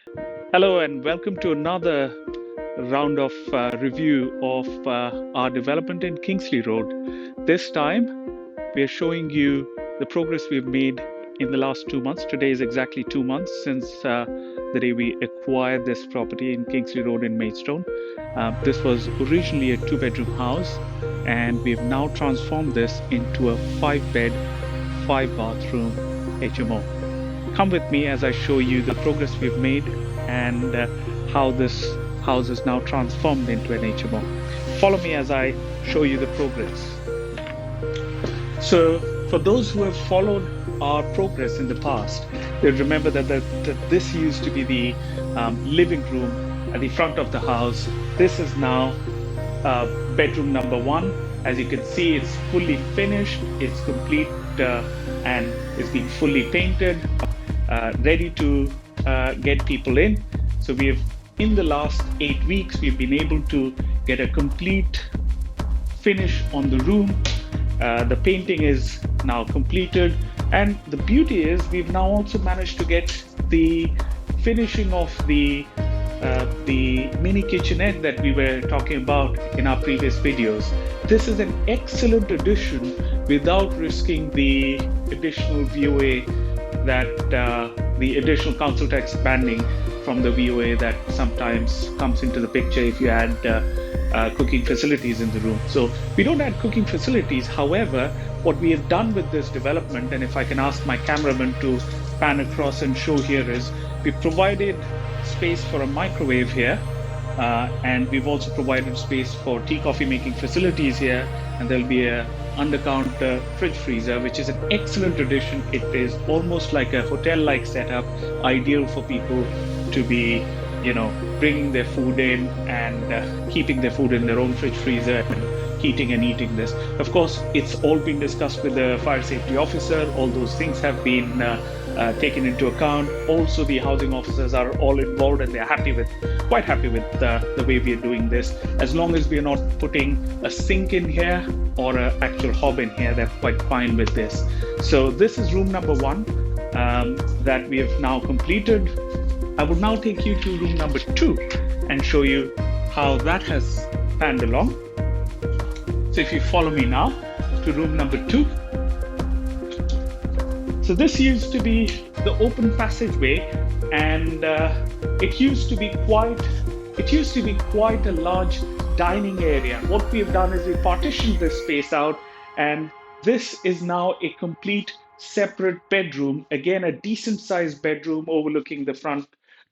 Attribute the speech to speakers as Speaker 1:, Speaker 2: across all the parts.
Speaker 1: Hello, and welcome to another round of review of our development in Kingsley Road. This time, we are showing you the progress we've made in the last 2 months. Today is exactly 2 months since the day we acquired this property in Kingsley Road in Maidstone. This was originally a two-bedroom house, and we've now transformed this into a five-bed, five-bathroom HMO. Come with me as I show you the progress we've made and how this house is now transformed into an HMO. Follow me as I show you the progress. So, for those who have followed our progress in the past, they remember that this used to be the living room at the front of the house. This is now bedroom number one. As you can see, it's fully finished, it's complete, and it's been fully painted, ready to get people in. So we have, in the last 8 weeks, we've been able to get a complete finish on the room. The painting is now completed, and the beauty is we've now also managed to get the finishing of the mini kitchenette that we were talking about in our previous videos. This is an excellent addition without risking the additional VOA that the additional council tax banding from the VOA that sometimes comes into the picture if you add cooking facilities in the room. So we don't add cooking facilities. However, what we have done with this development, and if I can ask my cameraman to pan across and show here, is we provided space for a microwave here. And we've also provided space for tea coffee making facilities here, and there'll be a under-counter fridge freezer, which is an excellent addition. It is almost like a hotel-like setup, ideal for people to be, bringing their food in and keeping their food in their own fridge freezer and heating and eating this. Of course, it's all been discussed with the fire safety officer. All those things have been taken into account. Also, the housing officers are all involved, and they're quite happy with the way we are doing this. As long as we are not putting a sink in here or an actual hob in here, they're quite fine with this. So this is room number one that we have now completed. I would now take you to room number two and show you how that has panned along. So if you follow me now to room number two. So this used to be the open passageway, and it used to be quite a large dining area. What we've done is we partitioned this space out, and this is now a complete separate bedroom. Again, a decent sized bedroom overlooking the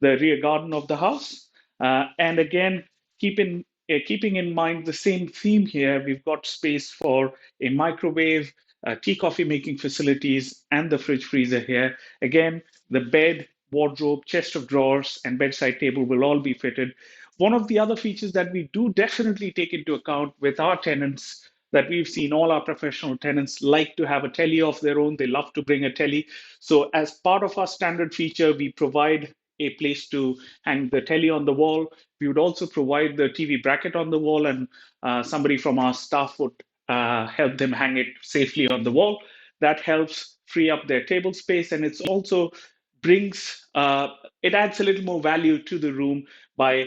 Speaker 1: rear garden of the house. And again, keeping in mind the same theme here, we've got space for a microwave, tea coffee making facilities, and the fridge freezer here. Again, the bed, wardrobe, chest of drawers, and bedside table will all be fitted. One of the other features that we do definitely take into account with our tenants, that we've seen all our professional tenants like to have a telly of their own. They love to bring a telly. So as part of our standard feature, we provide a place to hang the telly on the wall. We would also provide the TV bracket on the wall, and somebody from our staff would help them hang it safely on the wall. That helps free up their table space, and it's also it adds a little more value to the room by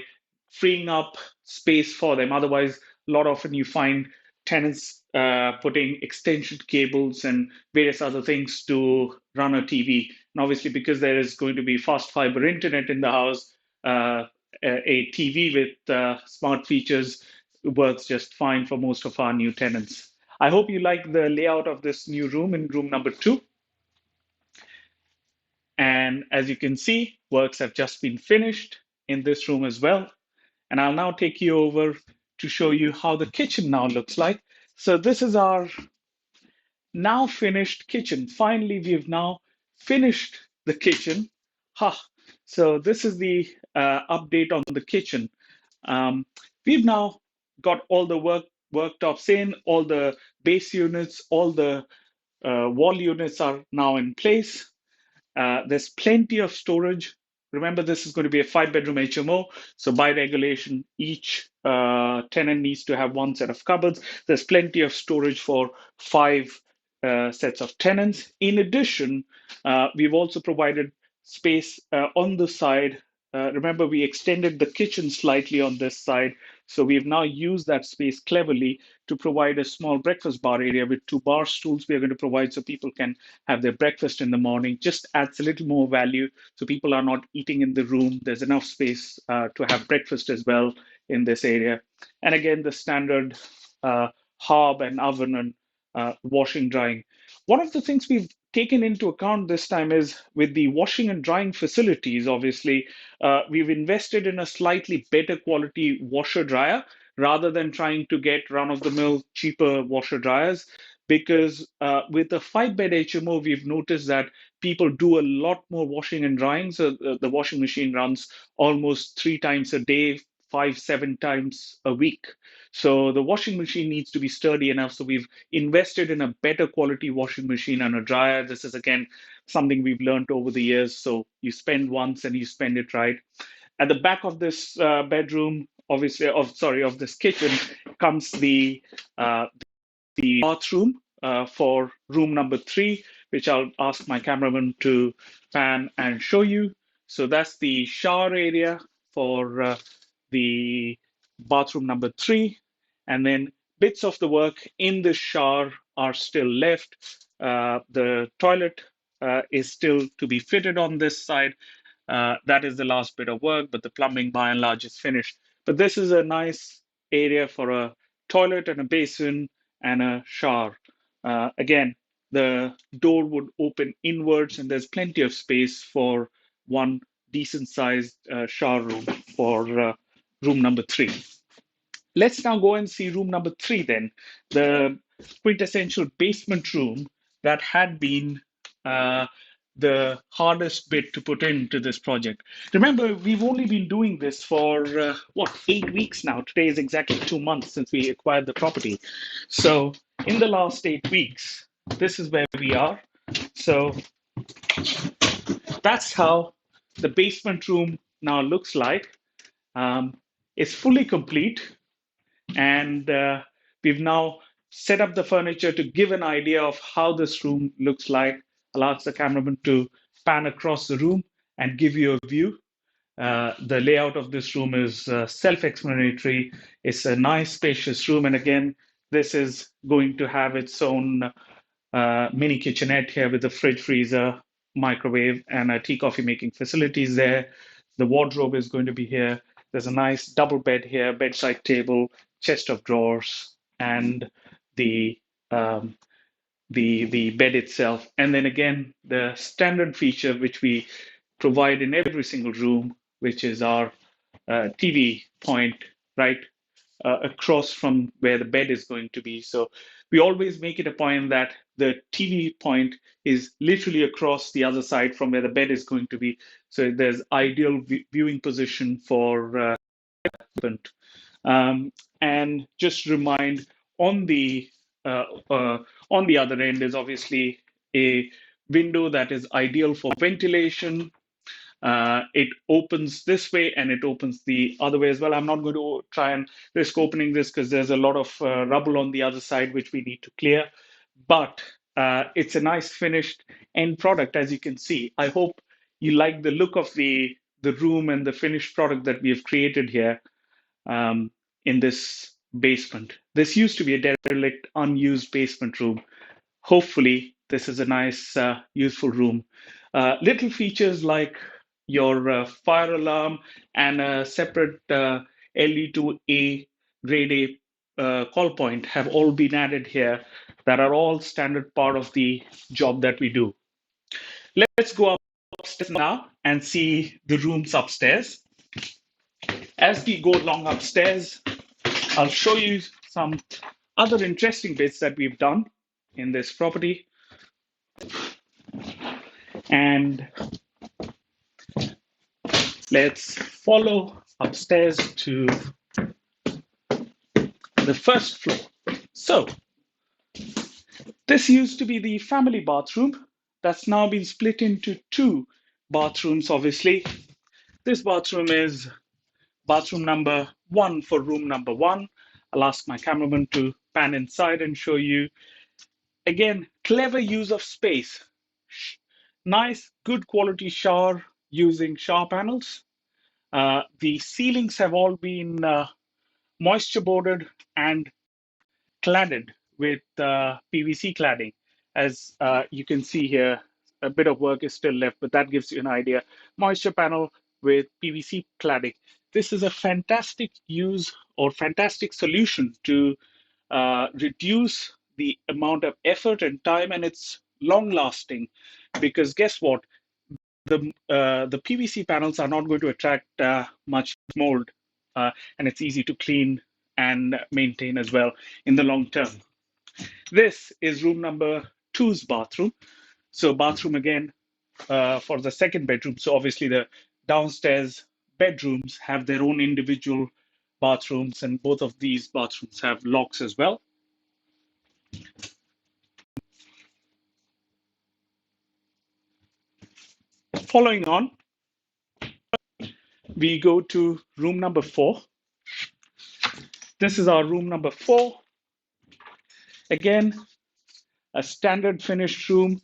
Speaker 1: freeing up space for them. Otherwise, a lot often you find tenants putting extension cables and various other things to run a TV. And obviously, because there is going to be fast fiber internet in the house, a TV with smart features works just fine for most of our new tenants. I hope you like the layout of this new room in room number two. And as you can see, works have just been finished in this room as well. And I'll now take you over to show you how the kitchen now looks like. So this is our now finished kitchen. Finally, we've now finished the kitchen. So this is the update on the kitchen. We've now got all the worktops in, all the base units, all the wall units are now in place. There's plenty of storage. Remember, this is going to be a five-bedroom HMO. So by regulation, each tenant needs to have one set of cupboards. There's plenty of storage for five sets of tenants. In addition, we've also provided space on the side remember, we extended the kitchen slightly on this side. So we've now used that space cleverly to provide a small breakfast bar area with two bar stools we are going to provide so people can have their breakfast in the morning. Just adds a little more value so people are not eating in the room. There's enough space to have breakfast as well in this area. And again, the standard hob and oven and washing, drying. One of the things we've taken into account this time is with the washing and drying facilities, obviously, we've invested in a slightly better quality washer dryer rather than trying to get run of the mill cheaper washer dryers. Because with a 5 bed HMO, we've noticed that people do a lot more washing and drying. So the washing machine runs almost 3 times a day, 5, 7 times a week. So the washing machine needs to be sturdy enough. So we've invested in a better quality washing machine and a dryer. This is again something we've learned over the years. So you spend once and you spend it right. At the back of this bedroom, obviously, of this kitchen, comes uh, the bathroom for room number 3, which I'll ask my cameraman to pan and show you. So that's the shower area for the bathroom number 3. And then bits of the work in the shower are still left. The toilet is still to be fitted on this side. That is the last bit of work, but the plumbing by and large is finished. But this is a nice area for a toilet and a basin and a shower. Again, the door would open inwards, and there's plenty of space for one decent sized shower room for room number 3. Let's now go and see room number 3 then, the quintessential basement room that had been the hardest bit to put into this project. Remember, we've only been doing this for 8 weeks now. Today is exactly 2 months since we acquired the property. So in the last 8 weeks, this is where we are. So that's how the basement room now looks like. It's fully complete, and we've now set up the furniture to give an idea of how this room looks like. I'll ask the cameraman to pan across the room and give you a view. The layout of this room is self-explanatory. It's a nice, spacious room, and again, this is going to have its own mini kitchenette here with a fridge, freezer, microwave, and a tea coffee making facilities there. The wardrobe is going to be here. There's a nice double bed here, bedside table, chest of drawers, and the um, the bed itself. And then again, the standard feature which we provide in every single room, which is our TV point right across from where the bed is going to be. So we always make it a point that the TV point is literally across the other side from where the bed is going to be. So there's ideal viewing position for husband. And just remind on the uh, uh, on the other end is obviously a window that is ideal for ventilation. It opens this way and it opens the other way as well. I'm not going to try and risk opening this because there's a lot of rubble on the other side which we need to clear. But it's a nice finished end product, as you can see. I hope you like the look of the room and the finished product that we have created here um, in this basement. This used to be a derelict, unused basement room. Hopefully, this is a nice, useful room. Little features like your fire alarm and a separate LE2A grade A call point have all been added here that are all standard part of the job that we do. Let's go upstairs now and see the rooms upstairs. As we go along upstairs, I'll show you some other interesting bits that we've done in this property. And let's follow upstairs to the first floor. So, this used to be the family bathroom that's now been split into 2 bathrooms, obviously. This bathroom is bathroom number 1 for room number 1. I'll ask my cameraman to pan inside and show you. Again, clever use of space. Nice, good quality shower using shower panels. The ceilings have all been moisture boarded and cladded with PVC cladding. As you can see here, a bit of work is still left, but that gives you an idea. Moisture panel with PVC cladding. This is a fantastic use or fantastic solution to reduce the amount of effort and time, and it's long lasting because guess what? The PVC panels are not going to attract much mold, and it's easy to clean and maintain as well in the long term. This is room number two's bathroom. So bathroom again for the second bedroom. So obviously the downstairs bedrooms have their own individual bathrooms, and both of these bathrooms have locks as well. Following on, we go to room number four. This is our room number four. Again, a standard finished room.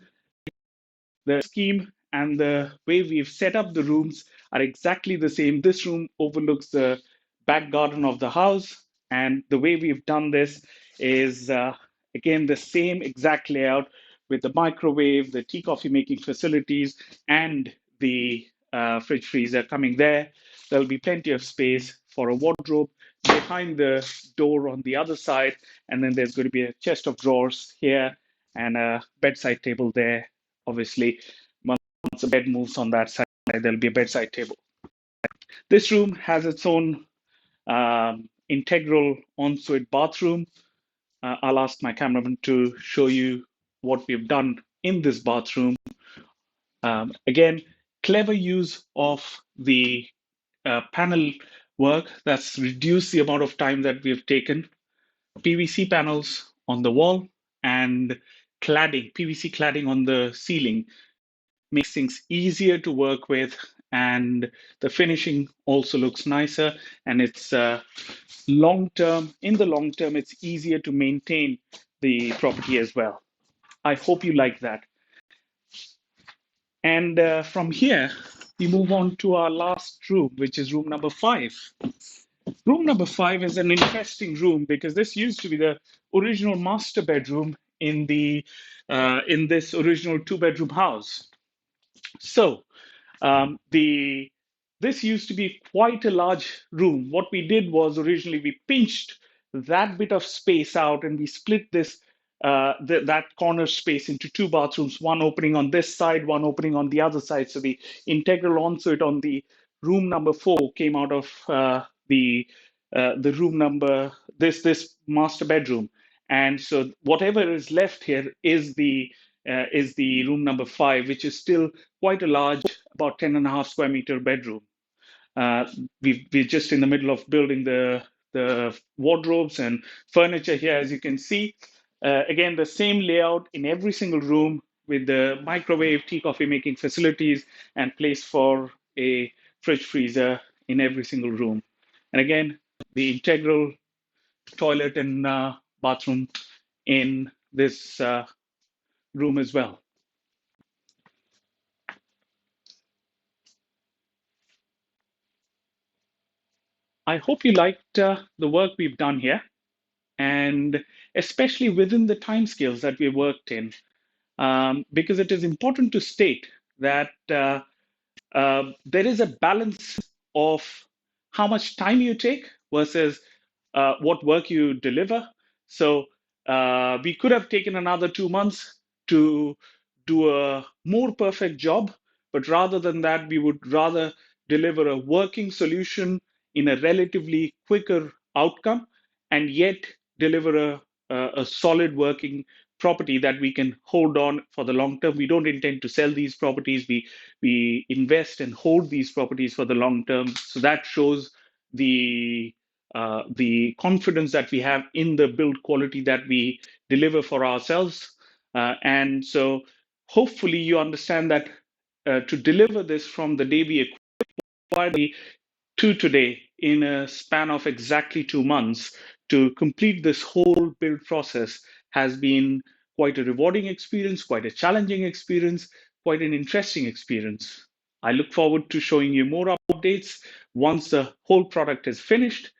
Speaker 1: The scheme and the way we've set up the rooms are exactly the same. This room overlooks the back garden of the house, and the way we've done this is again the same exact layout with the microwave, the tea coffee making facilities, and the fridge freezer coming there. There'll be plenty of space for a wardrobe behind the door on the other side, and then there's going to be a chest of drawers here and a bedside table there. Obviously, once the bed moves on that side, there'll be a bedside table. This room has its own integral ensuite bathroom. I'll ask my cameraman to show you what we've done in this bathroom. Again, clever use of the panel work that's reduced the amount of time that we've taken. PVC panels on the wall and cladding, PVC cladding on the ceiling makes things easier to work with, and the finishing also looks nicer, and it's long term. In the long term, it's easier to maintain the property as well. I hope you like that. And from here, we move on to our last room, which is room number five. Room number five is an interesting room because this used to be the original master bedroom in this original two-bedroom house. So the this used to be quite a large room. What we did was originally we pinched that bit of space out and we split that corner space into two bathrooms, one opening on this side, one opening on the other side. So the integral ensuite on the room number four came out of the room number this master bedroom, and so whatever is left here is the room number five, which is still quite a large, about 10.5 square meter bedroom. Uh, we're just in the middle of building the wardrobes and furniture here, as you can see. Again, the same layout in every single room with the microwave, tea, coffee making facilities, and place for a fridge freezer in every single room. And again, the integral toilet and bathroom in this room as well. I hope you liked the work we've done here, and especially within the timescales that we worked in, because it is important to state that there is a balance of how much time you take versus what work you deliver. So we could have taken another 2 months to do a more perfect job, but rather than that, we would rather deliver a working solution in a relatively quicker outcome and yet deliver a solid working property that we can hold on for the long term. We don't intend to sell these properties. We invest and hold these properties for the long term. So that shows the confidence that we have in the build quality that we deliver for ourselves. And so hopefully you understand that to deliver this from the day we acquired to today in a span of exactly 2 months to complete this whole build process has been quite a rewarding experience, quite a challenging experience, quite an interesting experience. I look forward to showing you more updates once the whole product is finished.